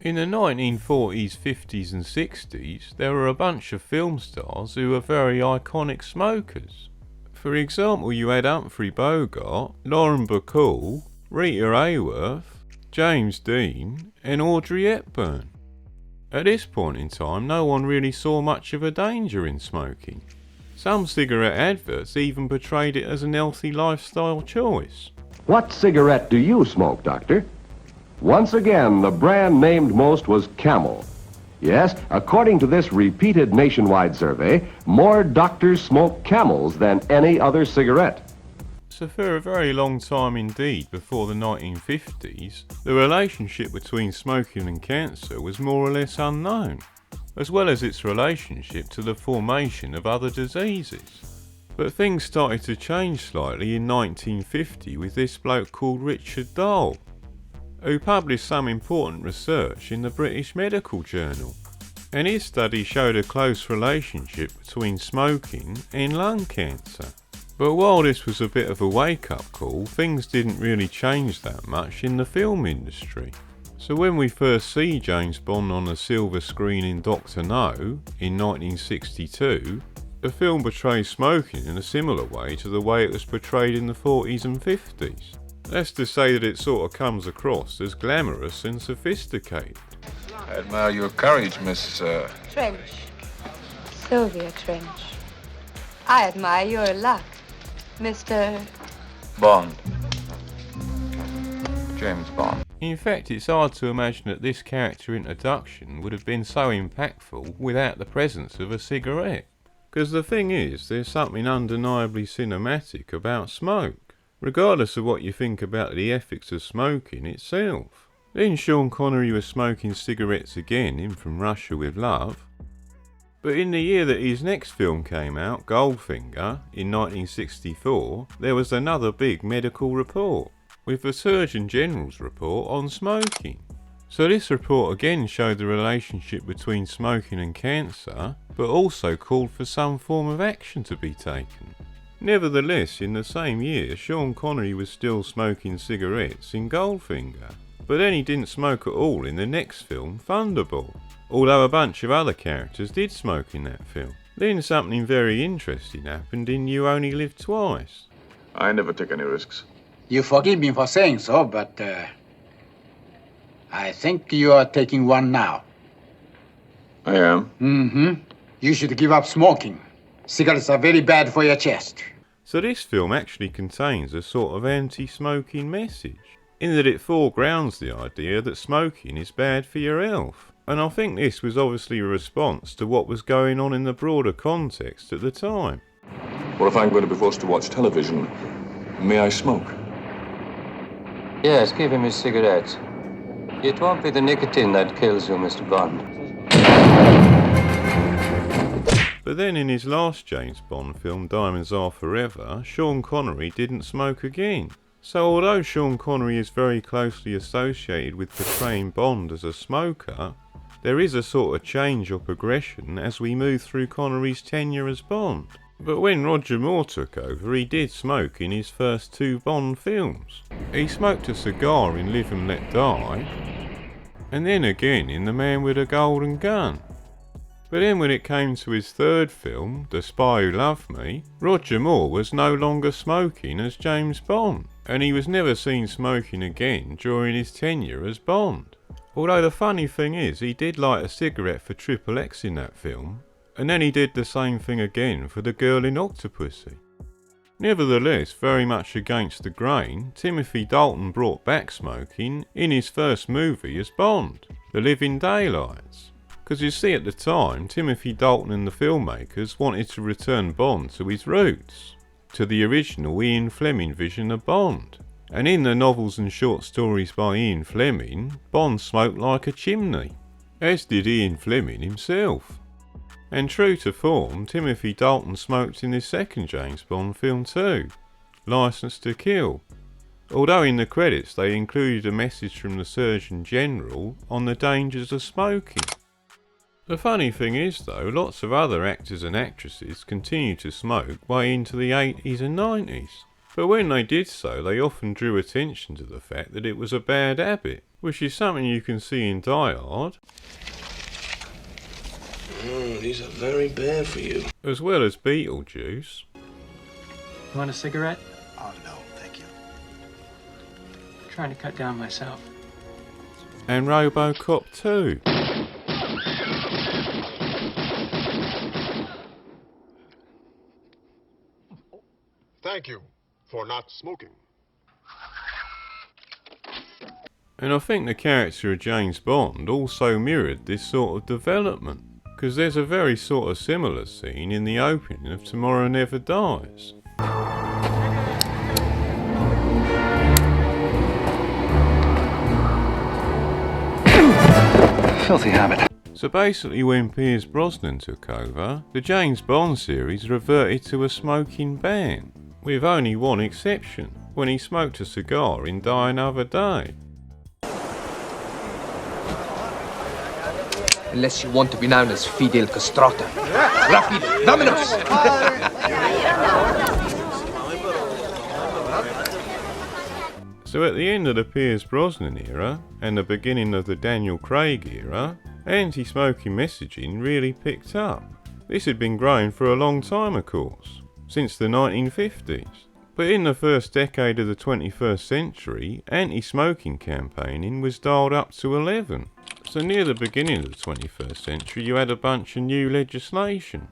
In the 1940s, 50s and 60s, there were a bunch of film stars who were very iconic smokers. For example, you had Humphrey Bogart, Lauren Bacall, Rita Hayworth, James Dean and Audrey Hepburn. At this point in time, no one really saw much of a danger in smoking. Some cigarette adverts even portrayed it as an healthy lifestyle choice. What cigarette do you smoke, Doctor? Once again, the brand named most was Camel. Yes, according to this repeated nationwide survey, more doctors smoke Camels than any other cigarette. So for a very long time indeed, before the 1950s, the relationship between smoking and cancer was more or less unknown, as well as its relationship to the formation of other diseases. But things started to change slightly in 1950 with this bloke called Richard Dahl, who published some important research in the British Medical Journal, and his study showed a close relationship between smoking and lung cancer. But while this was a bit of a wake-up call, things didn't really change that much in the film industry. So when we first see James Bond on the silver screen in Dr. No in 1962, the film portrays smoking in a similar way to the way it was portrayed in the 40s and 50s. That's to say that it sort of comes across as glamorous and sophisticated. I admire your courage, Miss... Trench. Sylvia Trench. I admire your luck, Mr. Bond. James Bond. In fact, it's hard to imagine that this character introduction would have been so impactful without the presence of a cigarette. Because the thing is, there's something undeniably cinematic about smoke, regardless of what you think about the ethics of smoking itself. Then Sean Connery was smoking cigarettes again in From Russia with Love. But in the year that his next film came out, Goldfinger, in 1964, there was another big medical report, with the Surgeon General's report on smoking. So this report again showed the relationship between smoking and cancer, but also called for some form of action to be taken. Nevertheless, in the same year, Sean Connery was still smoking cigarettes in Goldfinger, but then he didn't smoke at all in the next film, Thunderball, although a bunch of other characters did smoke in that film. Then something very interesting happened in You Only Live Twice. I never take any risks. You forgive me for saying so, but I think you are taking one now. I am. Mm-hmm. You should give up smoking. Cigarettes are very bad for your chest. So this film actually contains a sort of anti-smoking message, in that it foregrounds the idea that smoking is bad for your health. And I think this was obviously a response to what was going on in the broader context at the time. What if I'm going to be forced to watch television? May I smoke? Yes, give him his cigarettes. It won't be the nicotine that kills you, Mr. Bond. But then in his last James Bond film, Diamonds Are Forever, Sean Connery didn't smoke again. So although Sean Connery is very closely associated with portraying Bond as a smoker, there is a sort of change or progression as we move through Connery's tenure as Bond. But when Roger Moore took over, he did smoke in his first two Bond films. He smoked a cigar in Live and Let Die, and then again in The Man with a Golden Gun. But then when it came to his third film, The Spy Who Loved Me, Roger Moore was no longer smoking as James Bond, and he was never seen smoking again during his tenure as Bond. Although the funny thing is, he did light a cigarette for Triple X in that film, and then he did the same thing again for The Girl in Octopussy. Nevertheless, very much against the grain, Timothy Dalton brought back smoking in his first movie as Bond, The Living Daylights. Because you see, at the time, Timothy Dalton and the filmmakers wanted to return Bond to his roots, to the original Ian Fleming vision of Bond. And in the novels and short stories by Ian Fleming, Bond smoked like a chimney, as did Ian Fleming himself. And true to form, Timothy Dalton smoked in his second James Bond film too, Licence to Kill, although in the credits they included a message from the Surgeon General on the dangers of smoking. The funny thing is though, lots of other actors and actresses continued to smoke way into the 80s and 90s. But when they did so, they often drew attention to the fact that it was a bad habit, which is something you can see in Die Hard, these are very bad for you. as well as Beetlejuice. You want a cigarette? Oh, no, thank you. I'm trying to cut down myself. And RoboCop 2. Thank you for not smoking. And I think the character of James Bond also mirrored this sort of development, because there's a very sort of similar scene in the opening of Tomorrow Never Dies. Filthy habit. So basically when Pierce Brosnan took over, the James Bond series reverted to a smoking ban, with only one exception, when he smoked a cigar in Die Another Day. Unless you want to be known as Fidel Castrata. Rapido, vámonos! So at the end of the Pierce Brosnan era, and the beginning of the Daniel Craig era, anti-smoking messaging really picked up. This had been growing for a long time, of course, since the 1950s. But in the first decade of the 21st century, anti-smoking campaigning was dialed up to 11. So near the beginning of the 21st century you had a bunch of new legislation.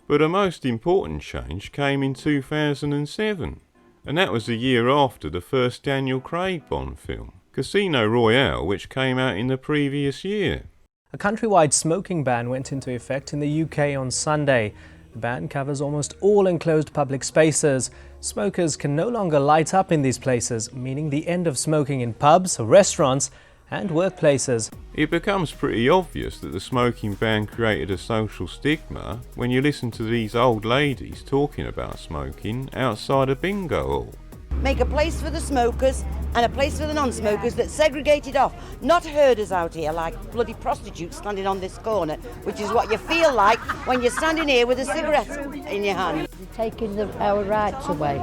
But a most important change came in 2007, and that was a year after the first Daniel Craig Bond film, Casino Royale, which came out in the previous year. A countrywide smoking ban went into effect in the UK on Sunday. The ban covers almost all enclosed public spaces. Smokers can no longer light up in these places, meaning the end of smoking in pubs, restaurants and workplaces. It becomes pretty obvious that the smoking ban created a social stigma when you listen to these old ladies talking about smoking outside a bingo hall. Make a place for the smokers and a place for the non-smokers that's segregated off, not herders out here like bloody prostitutes standing on this corner, which is what you feel like when you're standing here with a cigarette in your hand. Taking our rights away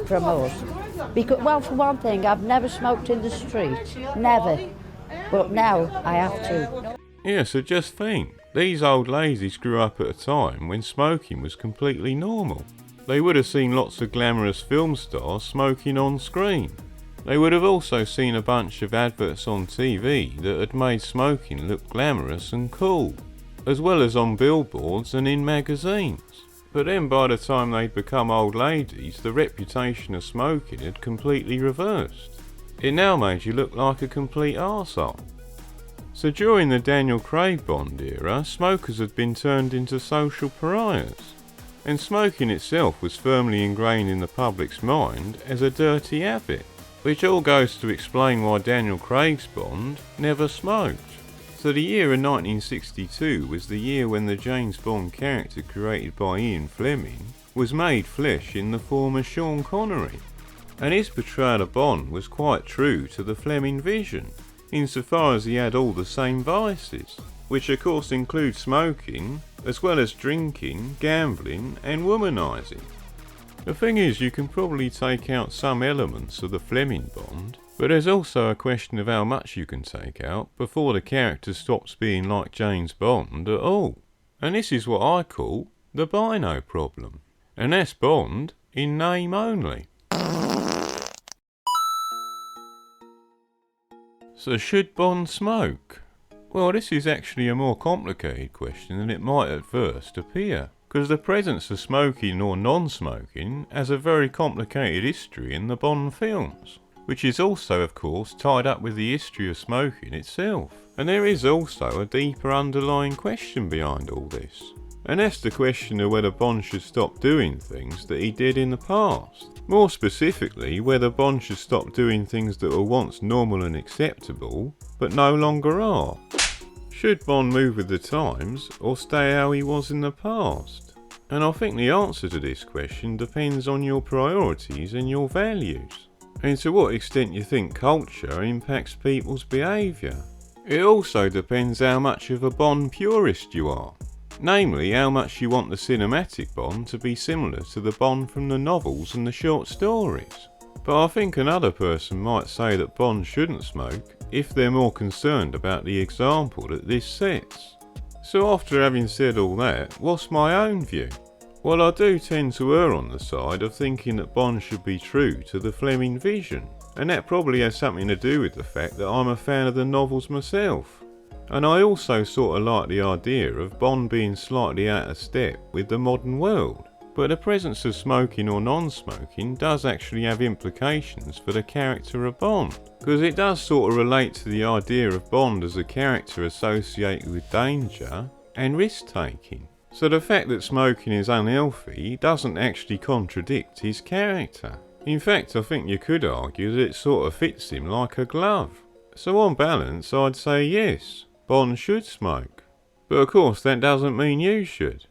from us. Because, well, for one thing, I've never smoked in the street, never, but now I have to. Yeah, so just think, these old ladies grew up at a time when smoking was completely normal. They would have seen lots of glamorous film stars smoking on screen. They would have also seen a bunch of adverts on TV that had made smoking look glamorous and cool, as well as on billboards and in magazines. But then by the time they'd become old ladies, the reputation of smoking had completely reversed. It now made you look like a complete arsehole. So during the Daniel Craig Bond era, smokers had been turned into social pariahs, and smoking itself was firmly ingrained in the public's mind as a dirty habit, which all goes to explain why Daniel Craig's Bond never smoked. So the year of 1962 was the year when the James Bond character created by Ian Fleming was made flesh in the form of Sean Connery, and his portrayal of Bond was quite true to the Fleming vision, insofar as he had all the same vices, which of course include smoking, as well as drinking, gambling and womanising. The thing is, you can probably take out some elements of the Fleming Bond, but there's also a question of how much you can take out before the character stops being like James Bond at all. And this is what I call the Bino problem. And that's Bond in name only. So should Bond smoke? Well, this is actually a more complicated question than it might at first appear, because the presence of smoking or non-smoking has a very complicated history in the Bond films, which is also of course tied up with the history of smoking itself. And there is also a deeper underlying question behind all this, and that's the question of whether Bond should stop doing things that he did in the past. More specifically, whether Bond should stop doing things that were once normal and acceptable, but no longer are. Should Bond move with the times, or stay how he was in the past? And I think the answer to this question depends on your priorities and your values, and to what extent you think culture impacts people's behaviour. It also depends how much of a Bond purist you are. Namely, how much you want the cinematic Bond to be similar to the Bond from the novels and the short stories. But I think another person might say that Bond shouldn't smoke if they're more concerned about the example that this sets. So after having said all that, what's my own view? Well, I do tend to err on the side of thinking that Bond should be true to the Fleming vision, and that probably has something to do with the fact that I'm a fan of the novels myself. And I also sort of like the idea of Bond being slightly out of step with the modern world. But the presence of smoking or non-smoking does actually have implications for the character of Bond, because it does sort of relate to the idea of Bond as a character associated with danger and risk-taking. So the fact that smoking is unhealthy doesn't actually contradict his character. In fact, I think you could argue that it sort of fits him like a glove. So on balance, I'd say yes, Bond should smoke. But of course that doesn't mean you should.